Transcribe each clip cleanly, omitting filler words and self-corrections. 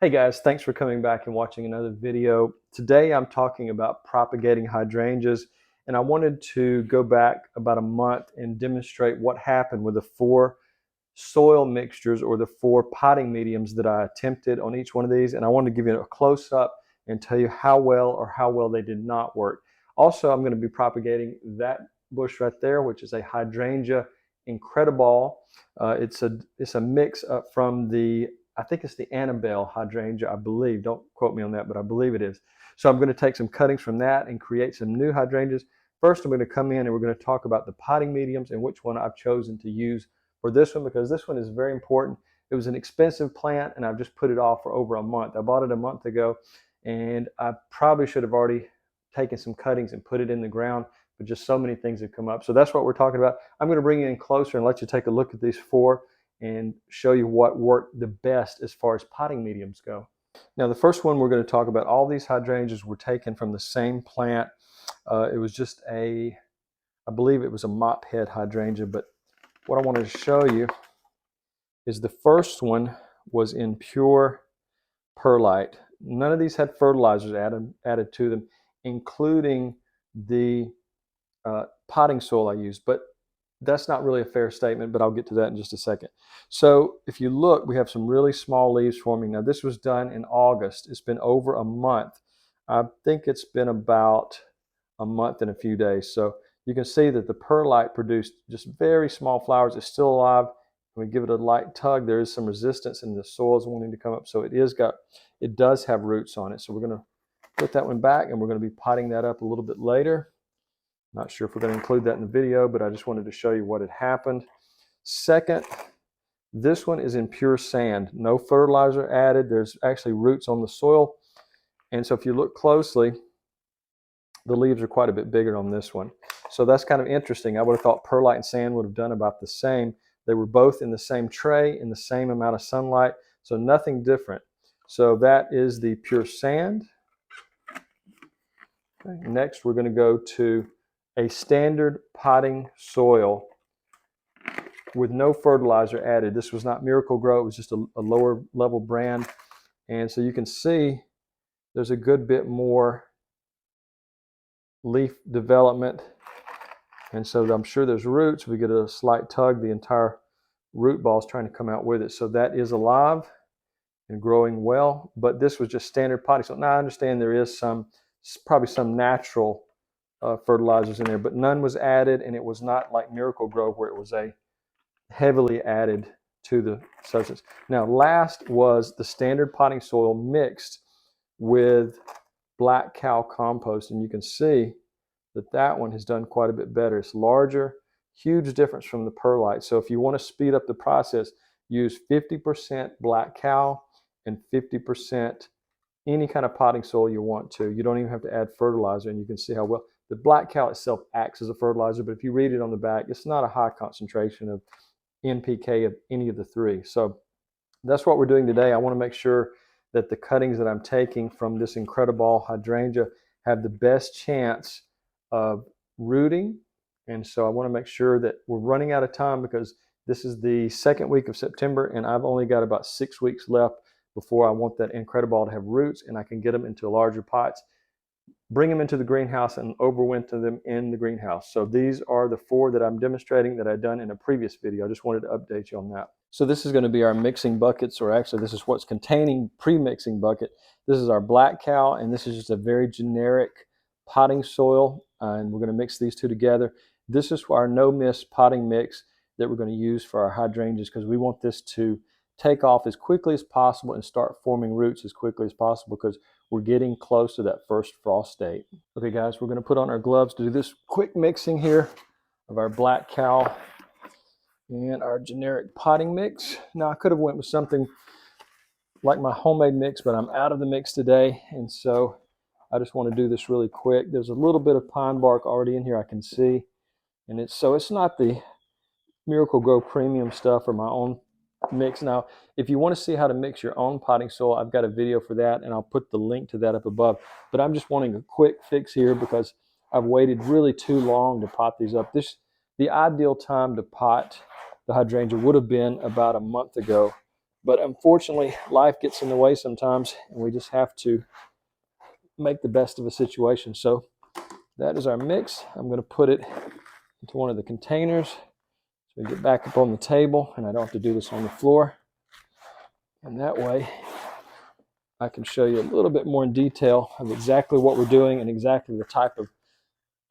Hey guys, thanks for coming back and watching another video. Today I'm talking about propagating hydrangeas, and I wanted to go back about a month and demonstrate what happened with the four soil mixtures or the four potting mediums that I attempted on each one of these. And I wanted to give you a close-up and tell you how well they did not work. Also, I'm going to be propagating that bush right there, which is a hydrangea incredible. It's a mix up from I think it's the Annabelle hydrangea, I believe. Don't quote me on that, but I believe it is. So I'm going to take some cuttings from that and create some new hydrangeas. First, I'm going to come in and we're going to talk about the potting mediums and which one I've chosen to use for this one, because this one is very important. It was an expensive plant and I've just put it off for over a month. I bought it a month ago and I probably should have already taken some cuttings and put it in the ground, but just so many things have come up. So that's what we're talking about. I'm going to bring you in closer and let you take a look at these four and show you what worked the best as far as potting mediums go. Now, the first one we're going to talk about, all these hydrangeas were taken from the same plant. It was just I believe it was a mop head hydrangea, but what I wanted to show you is the first one was in pure perlite. None of these had fertilizers added to them, including the potting soil I used, but that's not really a fair statement, but I'll get to that in just a second. So if you look, we have some really small leaves forming. Now this was done in August. It's been over a month. I think it's been about a month and a few days. So you can see that the perlite produced just very small flowers. It's still alive. When we give it a light tug, there is some resistance and the soil is wanting to come up. So it does have roots on it. So we're going to put that one back and we're going to be potting that up a little bit later. Not sure if we're going to include that in the video, but I just wanted to show you what had happened. Second, this one is in pure sand, no fertilizer added. There's actually roots on the soil. And so if you look closely, the leaves are quite a bit bigger on this one. So that's kind of interesting. I would have thought perlite and sand would have done about the same. They were both in the same tray, in the same amount of sunlight, so nothing different. So that is the pure sand. Okay. Next, we're going to go to a standard potting soil with no fertilizer added. This was not Miracle-Gro, it was just a lower level brand. And so you can see there's a good bit more leaf development. And so I'm sure there's roots. We get a slight tug, the entire root ball is trying to come out with it. So that is alive and growing well, but this was just standard potting. So now I understand there is probably some natural fertilizers in there, but none was added, and it was not like Miracle-Gro where it was a heavily added to the substance. Now, last was the standard potting soil mixed with black cow compost, and you can see that that one has done quite a bit better. It's larger, huge difference from the perlite. So if you want to speed up the process, use 50% black cow and 50% any kind of potting soil you want to. You don't even have to add fertilizer, and you can see how well the black cow itself acts as a fertilizer, but if you read it on the back, it's not a high concentration of NPK of any of the three. So that's what we're doing today. I want to make sure that the cuttings that I'm taking from this incredible hydrangea have the best chance of rooting. And so I want to make sure that we're running out of time, because this is the second week of September and I've only got about 6 weeks left before I want that incredible to have roots and I can get them into larger pots, bring them into the greenhouse and overwinter them in the greenhouse. So these are the four that I'm demonstrating that I've done in a previous video. I just wanted to update you on that. So this is going to be our mixing buckets, or actually this is what's containing pre-mixing bucket. This is our black cow, and this is just a very generic potting soil, and we're going to mix these two together. This is our no-miss potting mix that we're going to use for our hydrangeas, because we want this to take off as quickly as possible and start forming roots as quickly as possible, because we're getting close to that first frost date. Okay guys, we're going to put on our gloves to do this quick mixing here of our black cow and our generic potting mix. Now I could have went with something like my homemade mix, but I'm out of the mix today, and so I just want to do this really quick. There's a little bit of pine bark already in here I can see, and it's not the Miracle-Gro premium stuff or my own mix. Now, if you want to see how to mix your own potting soil, I've got a video for that, and I'll put the link to that up above. But I'm just wanting a quick fix here because I've waited really too long to pot these up. The ideal time to pot the hydrangea would have been about a month ago, But unfortunately, life gets in the way sometimes, and we just have to make the best of a situation. So that is our mix. I'm going to put it into one of the containers so we get back up on the table, and I don't have to do this on the floor. And that way, I can show you a little bit more in detail of exactly what we're doing and exactly the type of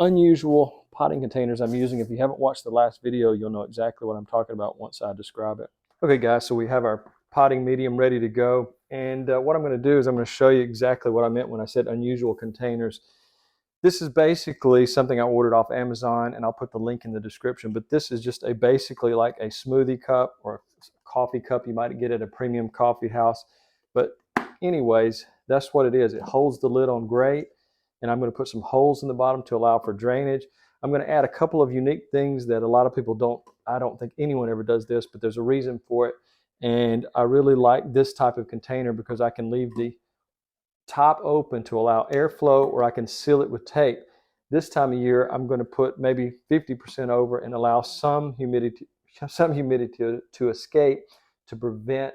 unusual potting containers I'm using. If you haven't watched the last video, you'll know exactly what I'm talking about once I describe it. Okay guys, so we have our potting medium ready to go. And what I'm going to do is I'm going to show you exactly what I meant when I said unusual containers. This is basically something I ordered off Amazon, and I'll put the link in the description. But this is just basically like a smoothie cup or a coffee cup you might get at a premium coffee house. But anyways, that's what it is. It holds the lid on great, and I'm going to put some holes in the bottom to allow for drainage. I'm going to add a couple of unique things that a lot of people don't. I don't think anyone ever does this, but there's a reason for it. And I really like this type of container because I can leave the top open to allow airflow, or I can seal it with tape. This time of year, I'm going to put maybe 50% over and allow some humidity to escape to prevent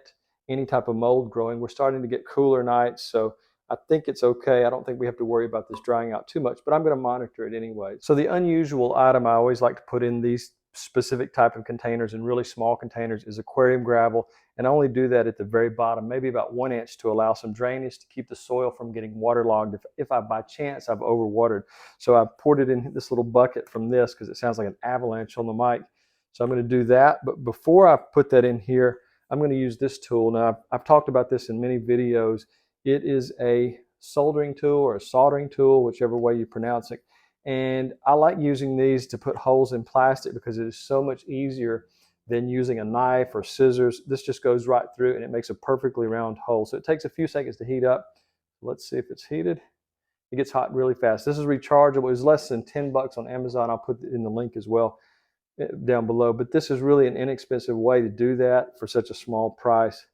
any type of mold growing. We're starting to get cooler nights, so I think it's okay. I don't think we have to worry about this drying out too much, but I'm going to monitor it anyway. So the unusual item I always like to put in these specific type of containers and really small containers is aquarium gravel. And I only do that at the very bottom, maybe about 1 inch, to allow some drainage to keep the soil from getting waterlogged if I by chance I've overwatered. So I poured it in this little bucket from this because it sounds like an avalanche on the mic. So I'm going to do that. But before I put that in here, I'm going to use this tool. Now, I've talked about this in many videos. It is a soldering tool or a soldering tool, whichever way you pronounce it. And I like using these to put holes in plastic because it is so much easier than using a knife or scissors. This just goes right through and it makes a perfectly round hole. So it takes a few seconds to heat up. Let's see if it's heated. It gets hot really fast. This is rechargeable. It's less than 10 bucks on Amazon. I'll put it in the link as well down below. But this is really an inexpensive way to do that for such a small price.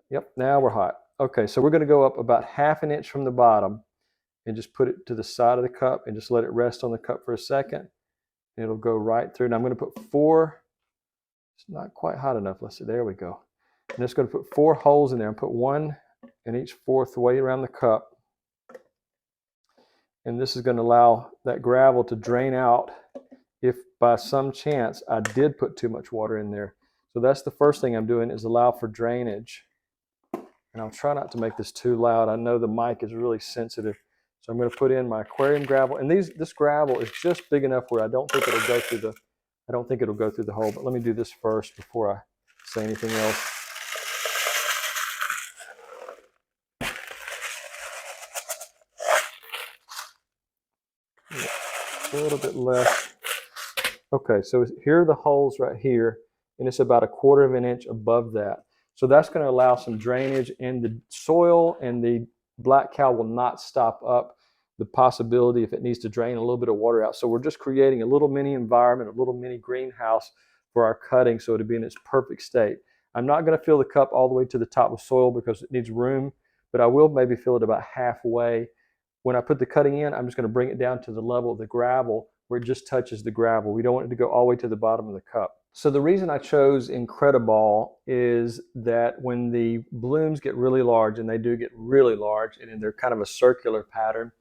Yep, now we're hot. Okay, so we're going to go up about 1/2 inch from the bottom and just put it to the side of the cup and just let it rest on the cup for a second. It'll go right through. And I'm going to put 4. It's not quite hot enough. Let's see. There we go. I'm just going to put 4 holes in there and put 1 in each 4th way around the cup. And this is going to allow that gravel to drain out if by some chance I did put too much water in there. So that's the first thing I'm doing, is allow for drainage. And I'll try not to make this too loud. I know the mic is really sensitive. So I'm going to put in my aquarium gravel. And this gravel is just big enough where I don't think it'll go through the hole. But let me do this first before I say anything else. A little bit less. Okay, so here are the holes right here, and it's about 1/4 inch above that. So that's going to allow some drainage, and the soil and the black cow will not stop up the possibility if it needs to drain a little bit of water out. So we're just creating a little mini environment, a little mini greenhouse for our cutting, so it'll be in its perfect state. I'm not going to fill the cup all the way to the top with soil because it needs room, but I will maybe fill it about halfway. When I put the cutting in, I'm just going to bring it down to the level of the gravel where it just touches the gravel. We don't want it to go all the way to the bottom of the cup. So the reason I chose Incrediball is that when the blooms get really large, and they do get really large, and they're kind of a circular pattern,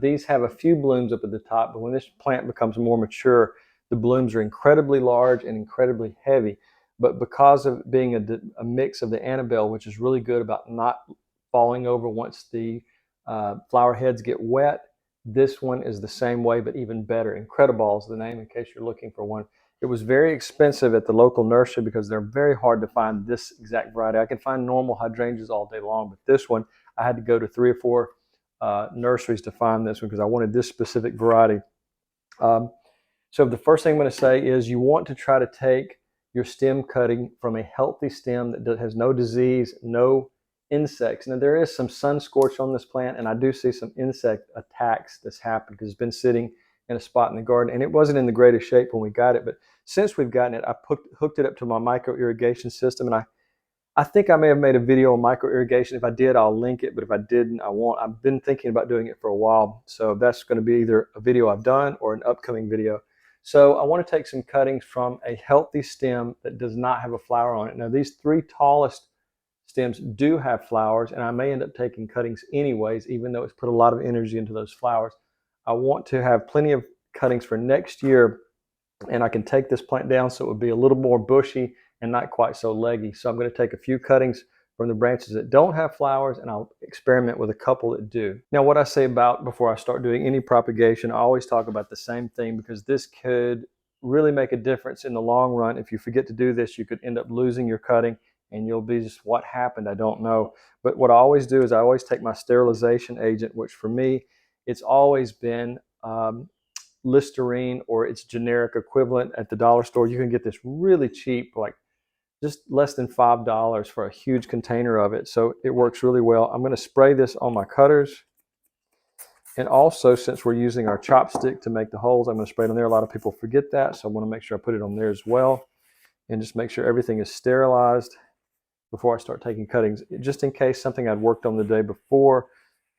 these have a few blooms up at the top, but when this plant becomes more mature, the blooms are incredibly large and incredibly heavy. But because of being a mix of the Annabelle, which is really good about not falling over once the flower heads get wet, this one is the same way, but even better. Incrediball is the name in case you're looking for one. It was very expensive at the local nursery because they're very hard to find this exact variety. I can find normal hydrangeas all day long, but this one, I had to go to 3 or 4 nurseries to find this one because I wanted this specific variety. So the first thing I'm going to say is you want to try to take your stem cutting from a healthy stem that has no disease, no insects. Now there is some sun scorch on this plant, and I do see some insect attacks that's happened because it's been sitting in a spot in the garden, and it wasn't in the greatest shape when we got it. But since we've gotten it, I hooked it up to my micro irrigation system, and I think I may have made a video on micro irrigation. If I did, I'll link it, but if I didn't, I won't. I've been thinking about doing it for a while, so that's going to be either a video I've done or an upcoming video. So I want to take some cuttings from a healthy stem that does not have a flower on it. Now these three tallest stems do have flowers, and I may end up taking cuttings anyways, even though it's put a lot of energy into those flowers. I want to have plenty of cuttings for next year, and I can take this plant down so it would be a little more bushy and not quite so leggy. So I'm going to take a few cuttings from the branches that don't have flowers, and I'll experiment with a couple that do. Now, what I say about before I start doing any propagation, I always talk about the same thing, because this could really make a difference in the long run. If you forget to do this, you could end up losing your cutting, and you'll be just, what happened? I don't know. But what I always do is I always take my sterilization agent, which for me, it's always been Listerine or its generic equivalent at the dollar store. You can get this really cheap, like just less than $5 for a huge container of it. So it works really well. I'm going to spray this on my cutters. And also, since we're using our chopstick to make the holes, I'm going to spray it on there. A lot of people forget that, so I want to make sure I put it on there as well. And just make sure everything is sterilized before I start taking cuttings, just in case something I'd worked on the day before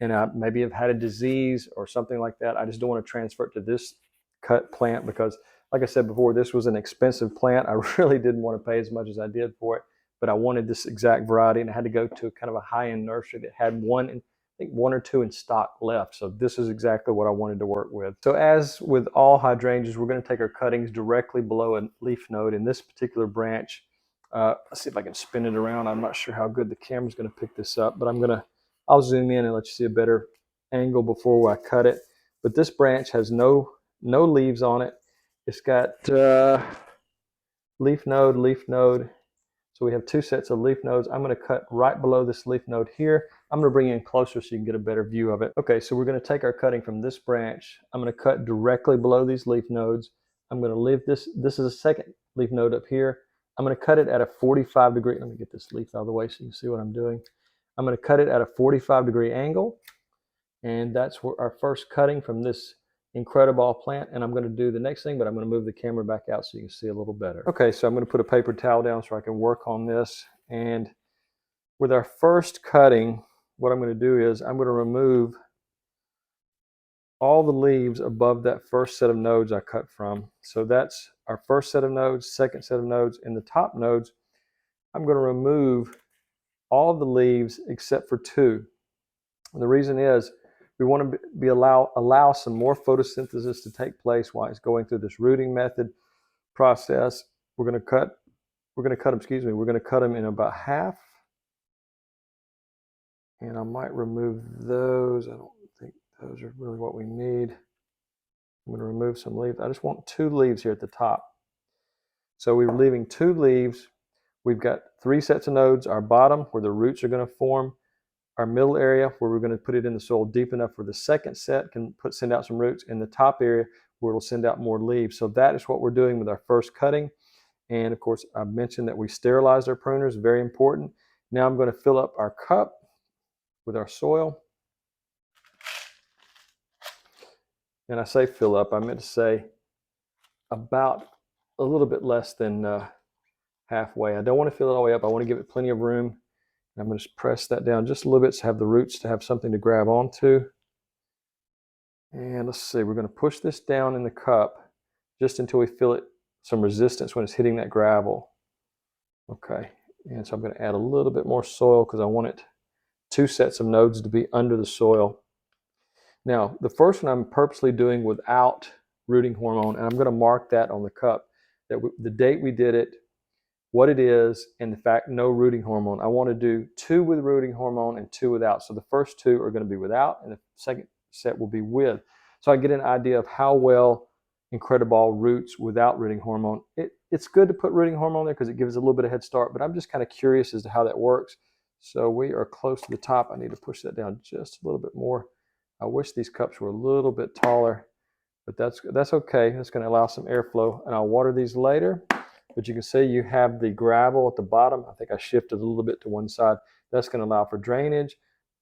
and I maybe have had a disease or something like that. I just don't want to transfer it to this cut plant, because like I said before, this was an expensive plant. I really didn't want to pay as much as I did for it, but I wanted this exact variety, and I had to go to kind of a high-end nursery that had one, and I think one or two in stock left. So this is exactly what I wanted to work with. So as with all hydrangeas, we're going to take our cuttings directly below a leaf node. In this particular branch, let's see if I can spin it around. I'm not sure how good the camera's going to pick this up, but I'll zoom in and let you see a better angle before I cut it. But this branch has no leaves on it. It's got leaf node. So we have two sets of leaf nodes. I'm going to cut right below this leaf node here. I'm going to bring it in closer so you can get a better view of it. Okay, so we're going to take our cutting from this branch. I'm going to cut directly below these leaf nodes. I'm going to leave this. This is a second leaf node up here. I'm going to cut it at a 45-degree. Let me get this leaf out of the way so you can see what I'm doing. I'm going to cut it at a 45-degree angle. And that's where our first cutting from this incredible plant. And I'm going to do the next thing, but I'm going to move the camera back out so you can see a little better. Okay, so I'm going to put a paper towel down so I can work on this. And with our first cutting, what I'm going to do is I'm going to remove all the leaves above that first set of nodes I cut from. So that's our first set of nodes, second set of nodes. In the top nodes, I'm going to remove all of the leaves except for two. And the reason is we want to allow some more photosynthesis to take place while it's going through this rooting method process. We're going to cut them in about half. And I might remove those. I don't think those are really what we need. I'm going to remove some leaves. I just want two leaves here at the top. So we're leaving two leaves. We've got three sets of nodes. Our bottom, where the roots are going to form. Our middle area, where we're going to put it in the soil deep enough where the second set can send out some roots. In the top area, where it'll send out more leaves. So that is what we're doing with our first cutting. And of course, I mentioned that we sterilized our pruners, very important. Now I'm going to fill up our cup with our soil. And I say fill up, I meant to say about a little bit less than halfway. I don't want to fill it all the way up. I want to give it plenty of room. I'm going to just press that down just a little bit to have the roots to have something to grab onto. And let's see, we're going to push this down in the cup just until we feel it some resistance when it's hitting that gravel. Okay, and so I'm going to add a little bit more soil because I want it two sets of nodes to be under the soil. Now, the first one I'm purposely doing without rooting hormone, and I'm going to mark that on the cup, that the date we did it, what it is, and the fact no rooting hormone. I want to do two with rooting hormone and two without. So the first two are going to be without, and the second set will be with. So I get an idea of how well Incredible roots without rooting hormone. It's good to put rooting hormone there because it gives a little bit of head start, but I'm just kind of curious as to how that works. So we are close to the top. I need to push that down just a little bit more. I wish these cups were a little bit taller, but that's okay. That's going to allow some airflow, and I'll water these later. But you can see you have the gravel at the bottom. I think I shifted a little bit to one side. That's going to allow for drainage.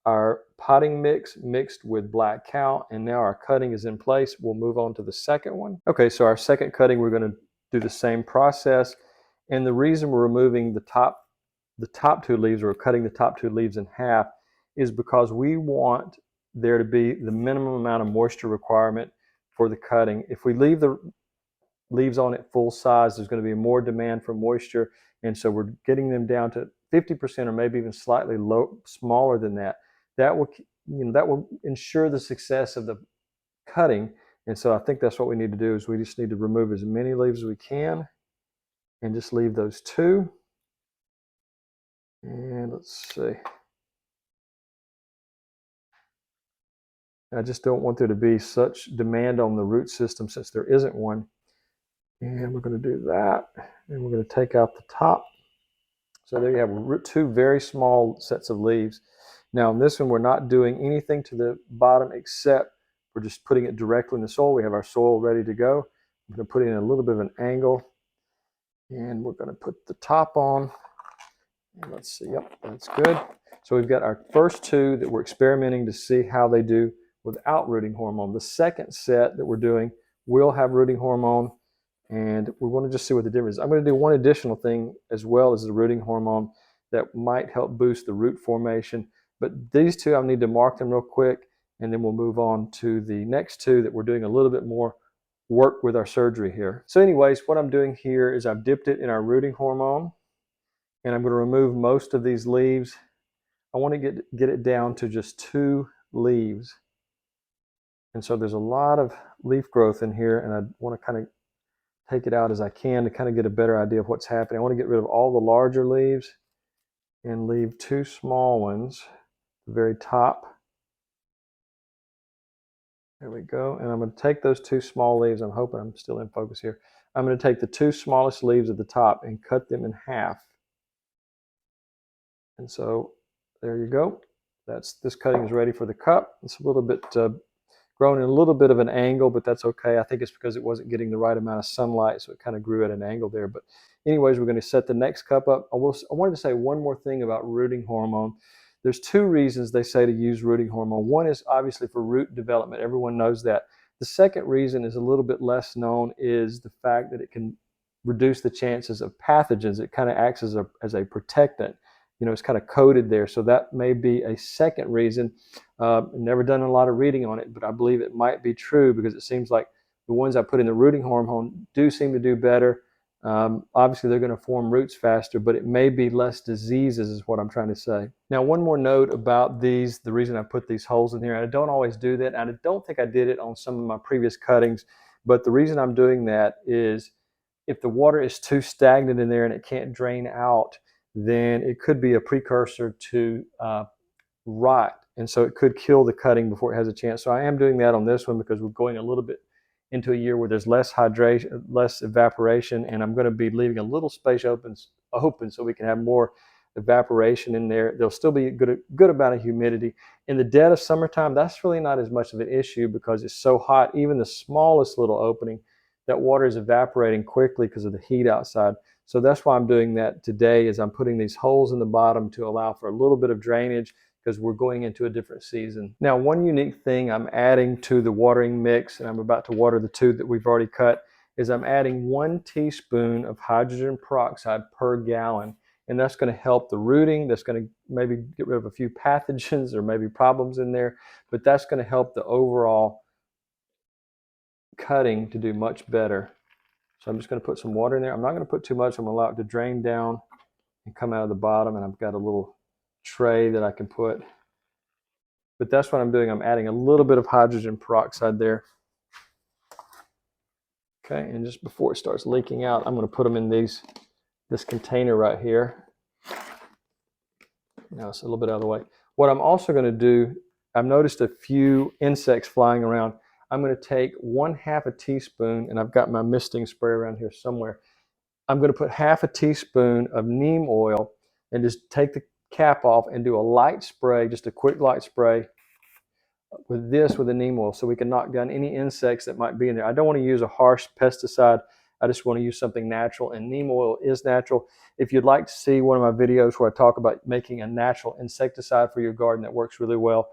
Our potting mix mixed with black cow, and now our cutting is in place. We'll move on to the second one. Okay, so our second cutting, we're going to do the same process. And the reason we're removing the top two leaves, or cutting the top two leaves in half, is because we want there to be the minimum amount of moisture requirement for the cutting. If we leave leaves on it full size, there's going to be more demand for moisture. And so we're getting them down to 50% or maybe even slightly smaller than that. That will ensure the success of the cutting. And so I think that's what we need to do, is we just need to remove as many leaves as we can and just leave those two. And let's see. I just don't want there to be such demand on the root system since there isn't one. And we're going to do that. And we're going to take out the top. So there you have two very small sets of leaves. Now in this one, we're not doing anything to the bottom except we're just putting it directly in the soil. We have our soil ready to go. I'm going to put it in a little bit of an angle. And we're going to put the top on. And let's see, yep, that's good. So we've got our first two that we're experimenting to see how they do without rooting hormone. The second set that we're doing will have rooting hormone, and we want to just see what the difference is. I'm going to do one additional thing as well as the rooting hormone that might help boost the root formation. But these two, I need to mark them real quick, and then we'll move on to the next two that we're doing a little bit more work with our surgery here. So anyways, what I'm doing here is I've dipped it in our rooting hormone, and I'm going to remove most of these leaves. I want to get it down to just 2 leaves. And so there's a lot of leaf growth in here, and I want to kind of take it out as I can to kind of get a better idea of what's happening. I want to get rid of all the larger leaves and leave 2 small ones at the very top. There we go. And I'm going to take those 2 small leaves. I'm hoping I'm still in focus here. I'm going to take the 2 smallest leaves at the top and cut them in half. And so there you go. This cutting is ready for the cup. It's a little bit grown in a little bit of an angle, but that's okay. I think it's because it wasn't getting the right amount of sunlight, so it kind of grew at an angle there. But anyways, we're going to set the next cup up. I wanted to say one more thing about rooting hormone. There's 2 reasons they say to use rooting hormone. One is obviously for root development. Everyone knows that. The second reason is a little bit less known, is the fact that it can reduce the chances of pathogens. It kind of acts as a protectant. You know, it's kind of coated there. So that may be a second reason. Never done a lot of reading on it, but I believe it might be true, because it seems like the ones I put in the rooting hormone do seem to do better. Obviously, they're going to form roots faster, but it may be less diseases is what I'm trying to say. Now, one more note about these, the reason I put these holes in here, I don't always do that, and I don't think I did it on some of my previous cuttings, but the reason I'm doing that is if the water is too stagnant in there and it can't drain out, then it could be a precursor to rot. And so it could kill the cutting before it has a chance. So I am doing that on this one because we're going a little bit into a year where there's less hydration, less evaporation, and I'm going to be leaving a little space open so we can have more evaporation in there. There'll still be a good amount of humidity. In the dead of summertime, that's really not as much of an issue because it's so hot. Even the smallest little opening, that water is evaporating quickly because of the heat outside. So that's why I'm doing that today, is I'm putting these holes in the bottom to allow for a little bit of drainage because we're going into a different season. Now, one unique thing I'm adding to the watering mix, and I'm about to water the 2 that we've already cut, is I'm adding 1 teaspoon of hydrogen peroxide per gallon. And that's going to help the rooting. That's going to maybe get rid of a few pathogens or maybe problems in there, but that's going to help the overall cutting to do much better. So I'm just going to put some water in there. I'm not going to put too much. I'm going to allow it to drain down and come out of the bottom. And I've got a little tray that I can put. But that's what I'm doing. I'm adding a little bit of hydrogen peroxide there. Okay, and just before it starts leaking out, I'm going to put them in this container right here. Now it's a little bit out of the way. What I'm also going to do, I've noticed a few insects flying around. I'm going to take 1/2 a teaspoon, and I've got my misting spray around here somewhere. I'm going to put 1/2 teaspoon of neem oil and just take the cap off and do a light spray, just a quick light spray with the neem oil, so we can knock down any insects that might be in there. I don't want to use a harsh pesticide. I just want to use something natural, and neem oil is natural. If you'd like to see one of my videos where I talk about making a natural insecticide for your garden that works really well,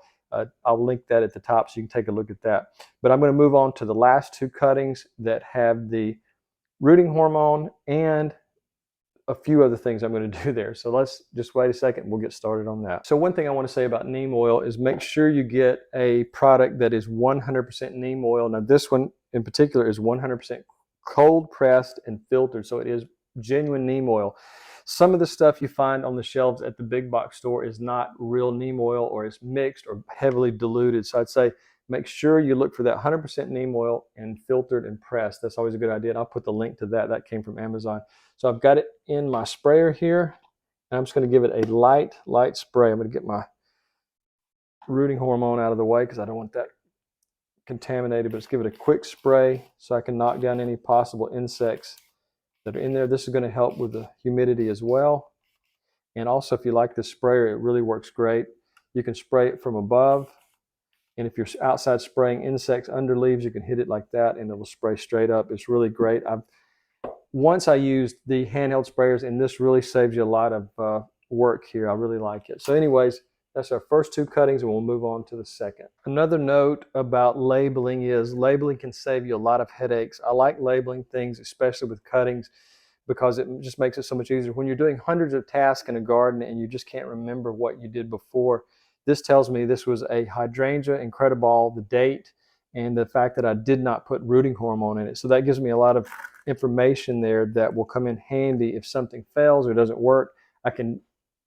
I'll link that at the top so you can take a look at that. But I'm going to move on to the last 2 cuttings that have the rooting hormone and a few other things I'm going to do there. So let's just wait a second. We'll get started on that. So one thing I want to say about neem oil is make sure you get a product that is 100% neem oil. Now this one in particular is 100% cold pressed and filtered, so it is genuine neem oil. Some of the stuff you find on the shelves at the big box store is not real neem oil, or it's mixed or heavily diluted. So I'd say make sure you look for that 100% neem oil and filtered and pressed. That's always a good idea. And I'll put the link to that. That came from Amazon. So I've got it in my sprayer here, and I'm just going to give it a light spray. I'm going to get my rooting hormone out of the way because I don't want that contaminated, but just give it a quick spray so I can knock down any possible insects that are in there. This is going to help with the humidity as well. And also, if you like this sprayer, it really works great. You can spray it from above, and if you're outside spraying insects under leaves, you can hit it like that and it'll spray straight up. It's really great. Once I used the handheld sprayers, and this really saves you a lot of work here. I really like it. So anyways, that's our first two cuttings, and we'll move on to the second. Another note about labeling is labeling can save you a lot of headaches. I like labeling things, especially with cuttings, because it just makes it so much easier. When you're doing hundreds of tasks in a garden and you just can't remember what you did before, this tells me this was a Hydrangea Incredible, the date, and the fact that I did not put rooting hormone in it. So that gives me a lot of information there that will come in handy if something fails or doesn't work. I can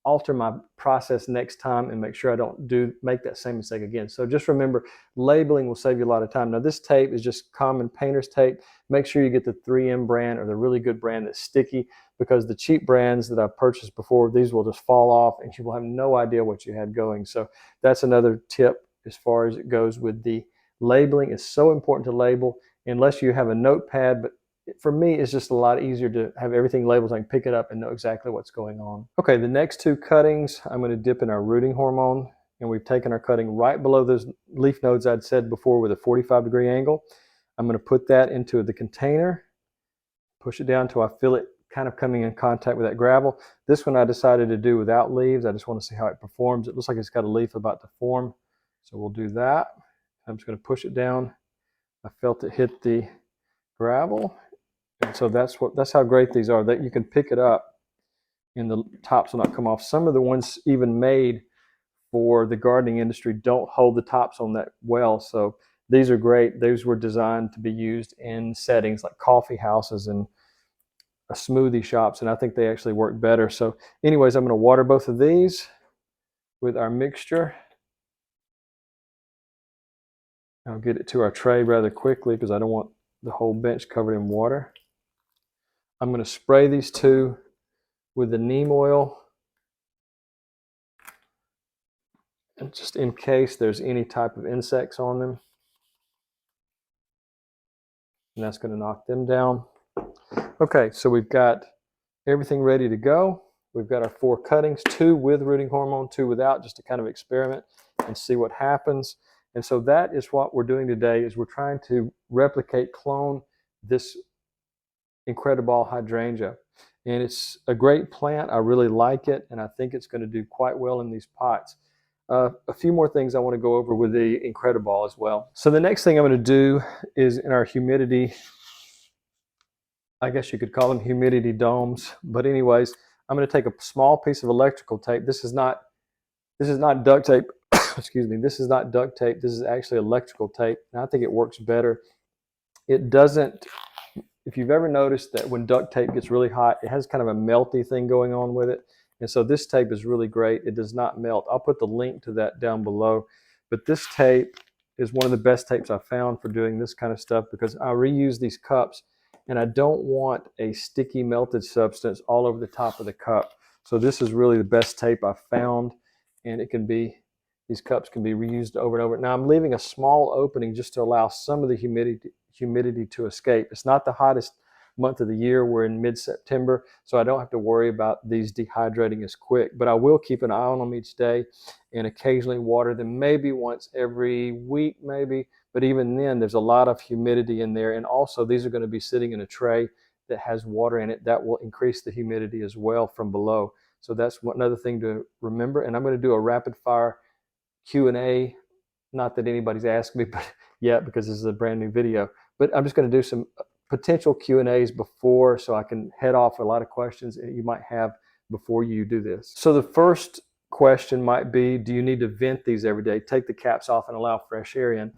alter my process next time and make sure I don't make that same mistake again. So just remember, labeling will save you a lot of time. Now this tape is just common painter's tape. Make sure you get the 3M brand or the really good brand that's sticky, because the cheap brands that I've purchased before, these will just fall off and you will have no idea what you had going. So that's another tip as far as it goes with the labeling. It's so important to label unless you have a notepad, but for me, it's just a lot easier to have everything labeled so I can pick it up and know exactly what's going on. Okay, the next two cuttings, I'm going to dip in our rooting hormone, and we've taken our cutting right below those leaf nodes I'd said before with a 45-degree angle. I'm going to put that into the container, push it down until I feel it kind of coming in contact with that gravel. This one I decided to do without leaves. I just want to see how it performs. It looks like it's got a leaf about to form, so we'll do that. I'm just going to push it down. I felt it hit the gravel. And so that's how great these are, that you can pick it up and the tops will not come off. Some of the ones even made for the gardening industry don't hold the tops on that well. So these are great. These were designed to be used in settings like coffee houses and smoothie shops, and I think they actually work better. So anyways, I'm going to water both of these with our mixture. I'll get it to our tray rather quickly because I don't want the whole bench covered in water. I'm going to spray these two with the neem oil, and just in case there's any type of insects on them. And that's going to knock them down. Okay, so we've got everything ready to go. We've got our 4 cuttings, 2 with rooting hormone, 2 without, just to kind of experiment and see what happens. And so that is what we're doing today, is we're trying to replicate, clone this Incredible hydrangea. And it's a great plant. I really like it, and I think it's going to do quite well in these pots. A few more things I want to go over with the Incredible as well. So the next thing I'm going to do is in our humidity, I guess you could call them humidity domes, but anyways, I'm going to take a small piece of electrical tape. This is not duct tape. Excuse me. This is not duct tape. This is actually electrical tape, and I think it works better. It doesn't. If you've ever noticed that when duct tape gets really hot, it has kind of a melty thing going on with it. And so this tape is really great. It does not melt. I'll put the link to that down below. But this tape is one of the best tapes I've found for doing this kind of stuff, because I reuse these cups and I don't want a sticky melted substance all over the top of the cup. So this is really the best tape I've found, and these cups can be reused over and over. Now I'm leaving a small opening just to allow some of the humidity to escape. It's not the hottest month of the year. We're in mid-September, so I don't have to worry about these dehydrating as quick, but I will keep an eye on them each day and occasionally water them, maybe once every week, maybe. But even then, there's a lot of humidity in there. And also, these are going to be sitting in a tray that has water in it. That will increase the humidity as well from below. So that's another thing to remember. And I'm going to do a rapid fire Q&A. Not that anybody's asked me yet, because this is a brand new video. But I'm just going to do some potential Q&As before, so I can head off a lot of questions that you might have before you do this. So the first question might be, do you need to vent these every day? Take the caps off and allow fresh air in.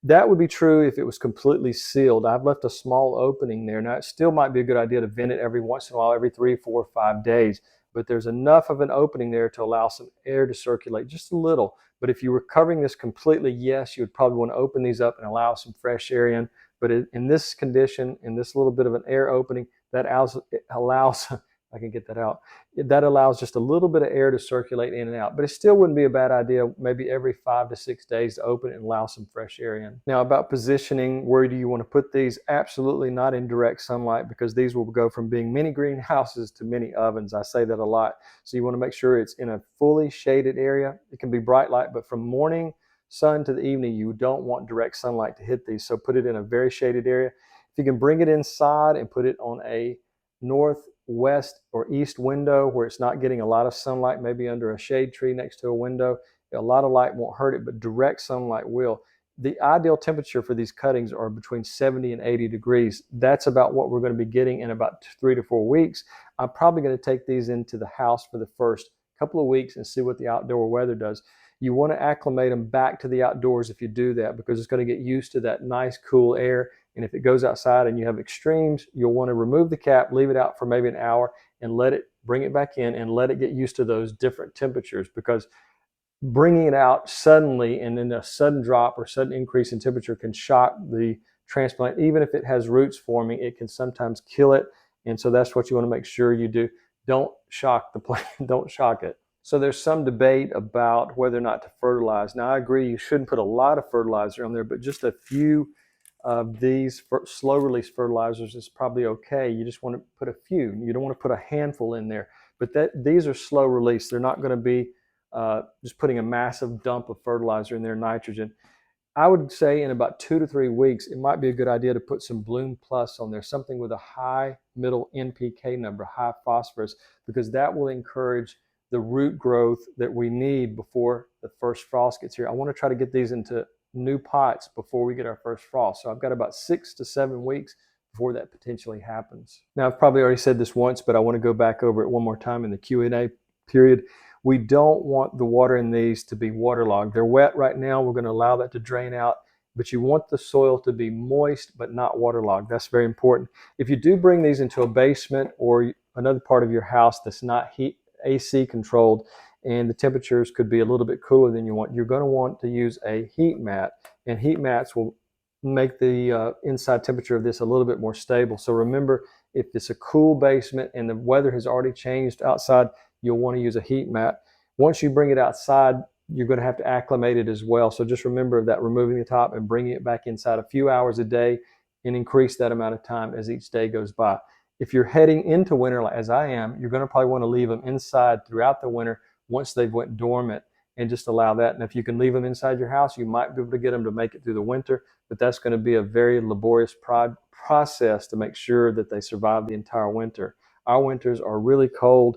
That would be true if it was completely sealed. I've left a small opening there. Now, it still might be a good idea to vent it every once in a while, every 3, 4, 5 days, but there's enough of an opening there to allow some air to circulate, just a little. But if you were covering this completely, yes, you would probably want to open these up and allow some fresh air in. But in this condition, in this little bit of an air opening, that allows I can get that out. That allows just a little bit of air to circulate in and out, but it still wouldn't be a bad idea maybe every 5 to 6 days to open it and allow some fresh air in. Now, about positioning, where do you want to put these? Absolutely not in direct sunlight, because these will go from being mini greenhouses to mini ovens. I say that a lot. So you want to make sure it's in a fully shaded area. It can be bright light, but from morning sun to the evening, you don't want direct sunlight to hit these. So put it in a very shaded area. If you can bring it inside and put it on a northwest or east window where it's not getting a lot of sunlight, maybe under a shade tree next to a window, a lot of light won't hurt it, but direct sunlight will. The ideal temperature for these cuttings are between 70 and 80 degrees. That's about what we're going to be getting in about 3 to 4 weeks. I'm probably going to take these into the house for the first couple of weeks and see what the outdoor weather does. You want to acclimate them back to the outdoors if you do that, because it's going to get used to that nice cool air. And if it goes outside and you have extremes, you'll want to remove the cap, leave it out for maybe an hour, and bring it back in and let it get used to those different temperatures, because bringing it out suddenly and then a sudden drop or sudden increase in temperature can shock the transplant. Even if it has roots forming, it can sometimes kill it. And so that's what you want to make sure you do. Don't shock the plant, don't shock it. So there's some debate about whether or not to fertilize. Now, I agree you shouldn't put a lot of fertilizer on there, but just a few of these slow release fertilizers is probably okay. You just want to put a few. You don't want to put a handful in there. But these are slow release. They're not going to be just putting a massive dump of fertilizer in there, nitrogen. I would say in about 2 to 3 weeks, it might be a good idea to put some Bloom Plus on there, something with a high middle NPK number, high phosphorus, because that will encourage the root growth that we need before the first frost gets here. I want to try to get these into new pots before we get our first frost. So I've got about 6 to 7 weeks before that potentially happens. Now, I've probably already said this once, but I want to go back over it one more time in the Q&A period. We don't want the water in these to be waterlogged. They're wet right now. We're going to allow that to drain out, but you want the soil to be moist but not waterlogged. That's very important. If you do bring these into a basement or another part of your house that's not AC controlled, and the temperatures could be a little bit cooler than you want, you're going to want to use a heat mat, and heat mats will make the inside temperature of this a little bit more stable. So remember, if it's a cool basement and the weather has already changed outside, you'll want to use a heat mat. Once you bring it outside, you're going to have to acclimate it as well. So just remember that, removing the top and bringing it back inside a few hours a day, and increase that amount of time as each day goes by. If you're heading into winter, as I am, you're going to probably want to leave them inside throughout the winter once they've went dormant, and just allow that. And if you can leave them inside your house, you might be able to get them to make it through the winter, but that's going to be a very laborious process to make sure that they survive the entire winter. Our winters are really cold.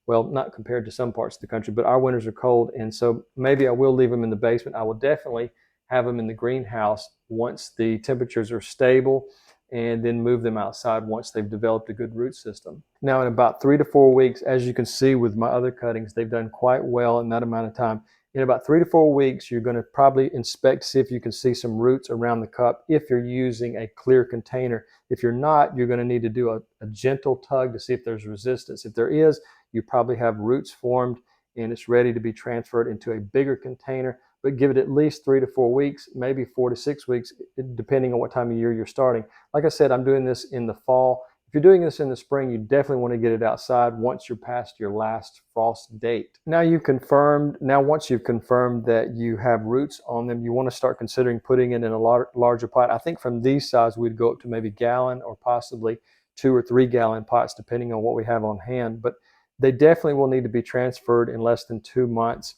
Well, not compared to some parts of the country, but our winters are cold, and so maybe I will leave them in the basement. I will definitely have them in the greenhouse once the temperatures are stable, and then move them outside once they've developed a good root system. Now, in about 3 to 4 weeks, as you can see with my other cuttings, they've done quite well in that amount of time. In about 3 to 4 weeks, you're going to probably inspect to see if you can see some roots around the cup if you're using a clear container. If you're not, you're going to need to do a gentle tug to see if there's resistance. If there is, you probably have roots formed and it's ready to be transferred into a bigger container. But give it at least 3 to 4 weeks, maybe 4 to 6 weeks, depending on what time of year you're starting. Like I said, I'm doing this in the fall. If you're doing this in the spring, you definitely want to get it outside once you're past your last frost date. Now once you've confirmed that you have roots on them, you want to start considering putting it in a larger pot. I think from these size, we'd go up to maybe gallon or possibly 2 or 3 gallon pots, depending on what we have on hand. But they definitely will need to be transferred in less than 2 months.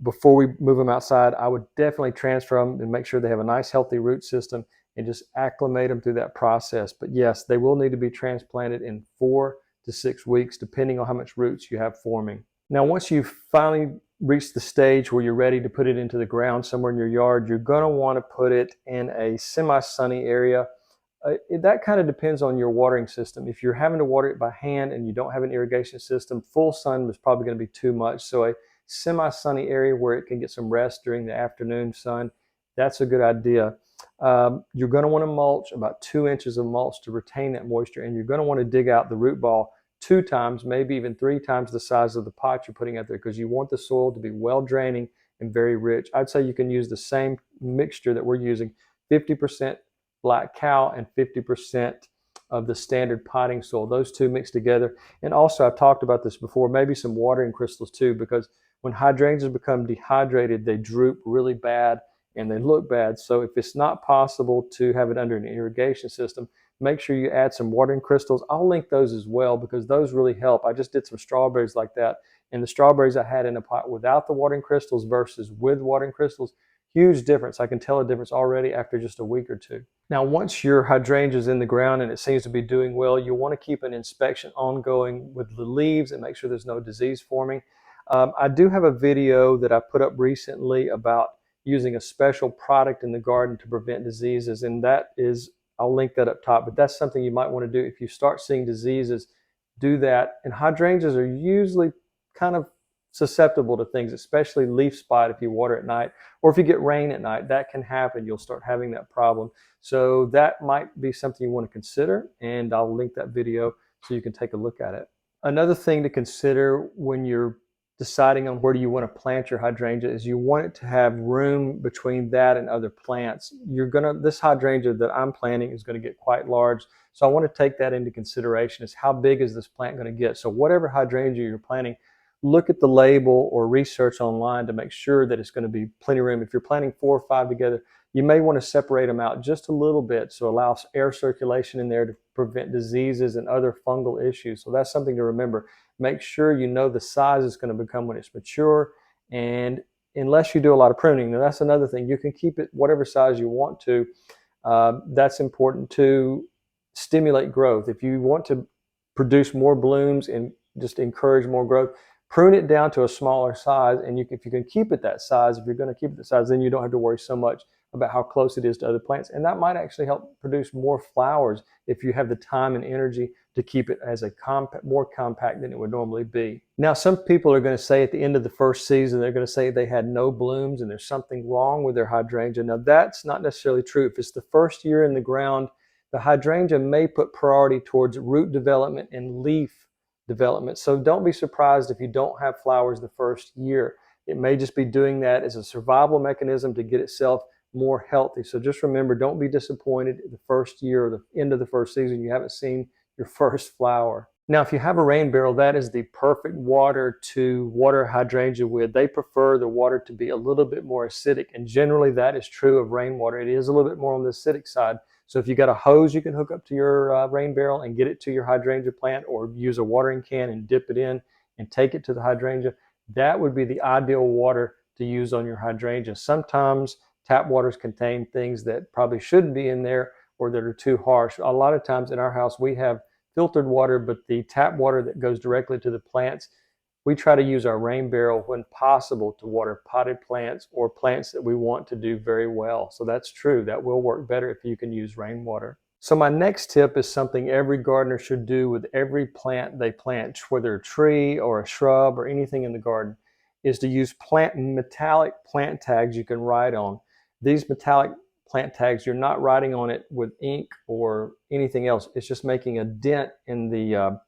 Before we move them outside, I would definitely transfer them and make sure they have a nice healthy root system and just acclimate them through that process. But yes, they will need to be transplanted in 4 to 6 weeks, depending on how much roots you have forming. Now, once you've finally reached the stage where you're ready to put it into the ground somewhere in your yard, you're going to want to put it in a semi-sunny area. That kind of depends on your watering system. If you're having to water it by hand and you don't have an irrigation system, full sun is probably going to be too much. So a semi-sunny area where it can get some rest during the afternoon sun that's a good idea. You're going to want to mulch about 2 inches of mulch to retain that moisture, and you're going to want to dig out the root ball 2 times, maybe even 3 times the size of the pot you're putting out there, because you want the soil to be well draining and very rich. I'd say you can use the same mixture that we're using, 50% black cow and 50% of the standard potting soil. Those two mixed together. And also, I've talked about this before, maybe some watering crystals too, because when hydrangeas become dehydrated, they droop really bad and they look bad. So if it's not possible to have it under an irrigation system, make sure you add some watering crystals. I'll link those as well because those really help. I just did some strawberries like that, and the strawberries I had in a pot without the watering crystals versus with watering crystals, huge difference. I can tell a difference already after just a week or two. Now, once your hydrangea is in the ground and it seems to be doing well, you'll want to keep an inspection ongoing with the leaves and make sure there's no disease forming. I do have a video that I put up recently about using a special product in the garden to prevent diseases, and that is, I'll link that up top, but that's something you might want to do if you start seeing diseases. Do that. And hydrangeas are usually kind of susceptible to things, especially leaf spot if you water at night, or if you get rain at night, that can happen. You'll start having that problem. So that might be something you want to consider, and I'll link that video so you can take a look at it. Another thing to consider when you're deciding on where do you want to plant your hydrangea is you want it to have room between that and other plants. This hydrangea that I'm planting is going to get quite large, so I want to take that into consideration. Is how big is this plant going to get? So whatever hydrangea you're planting, look at the label or research online to make sure that it's going to be plenty of room. If you're planting 4 or 5 together, you may want to separate them out just a little bit so allow air circulation in there to prevent diseases and other fungal issues. So that's something to remember. Make sure you know the size it's going to become when it's mature, and unless you do a lot of pruning, now that's another thing. You can keep it whatever size you want to. That's important to stimulate growth. If you want to produce more blooms and just encourage more growth, prune it down to a smaller size, and if you can keep it that size, if you're going to keep it that size, then you don't have to worry so much about how close it is to other plants. And that might actually help produce more flowers if you have the time and energy to keep it as more compact than it would normally be. Now, some people are going to say at the end of the first season, they're going to say they had no blooms and there's something wrong with their hydrangea. Now, that's not necessarily true. If it's the first year in the ground, the hydrangea may put priority towards root development and leaf development. So don't be surprised if you don't have flowers the first year. It may just be doing that as a survival mechanism to get itself more healthy. So just remember, don't be disappointed the first year or the end of the first season you haven't seen your first flower. Now, if you have a rain barrel, that is the perfect water to water hydrangea with. They prefer the water to be a little bit more acidic, and generally that is true of rainwater. It is a little bit more on the acidic side. So if you got a hose you can hook up to your rain barrel and get it to your hydrangea plant, or use a watering can and dip it in and take it to the hydrangea, that would be the ideal water to use on your hydrangea. Sometimes tap waters contain things that probably shouldn't be in there or that are too harsh. A lot of times in our house we have filtered water, but the tap water that goes directly to the plants, we try to use our rain barrel when possible to water potted plants or plants that we want to do very well. So that's true. That will work better if you can use rainwater. So my next tip is something every gardener should do with every plant they plant, whether a tree or a shrub or anything in the garden, is to use metallic plant tags you can write on. These metallic plant tags, you're not writing on it with ink or anything else. It's just making a dent in the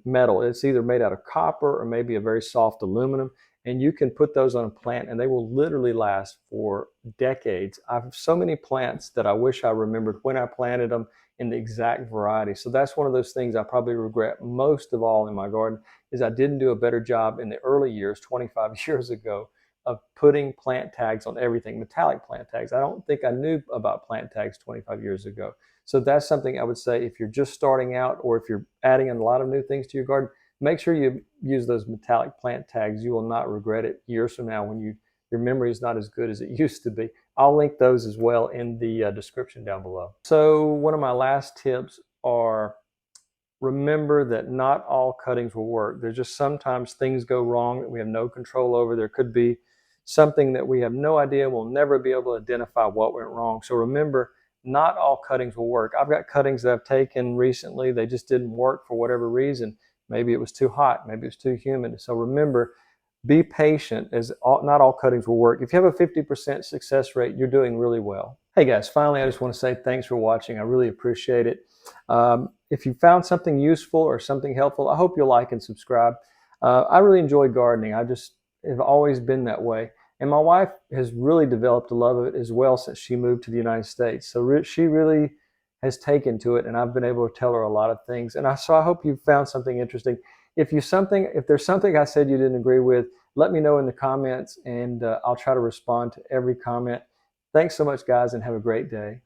metal. It's either made out of copper or maybe a very soft aluminum, and you can put those on a plant and they will literally last for decades. I have so many plants that I wish I remembered when I planted them in the exact variety. So that's one of those things I probably regret most of all in my garden, is I didn't do a better job in the early years, 25 years ago, of putting plant tags on everything, metallic plant tags. I don't think I knew about plant tags 25 years ago. So that's something I would say if you're just starting out, or if you're adding a lot of new things to your garden, make sure you use those metallic plant tags. You will not regret it years from now when your memory is not as good as it used to be. I'll link those as well in the description down below. So one of my last tips are, remember that not all cuttings will work. There's just sometimes things go wrong that we have no control over. There could be something that we have no idea. We'll never be able to identify what went wrong. So remember, not all cuttings will work. I've got cuttings that I've taken recently. They just didn't work for whatever reason. Maybe it was too hot. Maybe it was too humid. So remember, Be patient, as not all cuttings will work. If you have a 50% success rate, you're doing really well. Hey guys, finally, I just want to say thanks for watching. I really appreciate it. If you found something useful or something helpful, I hope you'll like and subscribe. I really enjoy gardening. I just have always been that way. And my wife has really developed a love of it as well since she moved to the United States. So she really has taken to it, and I've been able to tell her a lot of things. And so I hope you found something interesting. If there's something I said you didn't agree with, let me know in the comments, and I'll try to respond to every comment. Thanks so much, guys, and have a great day.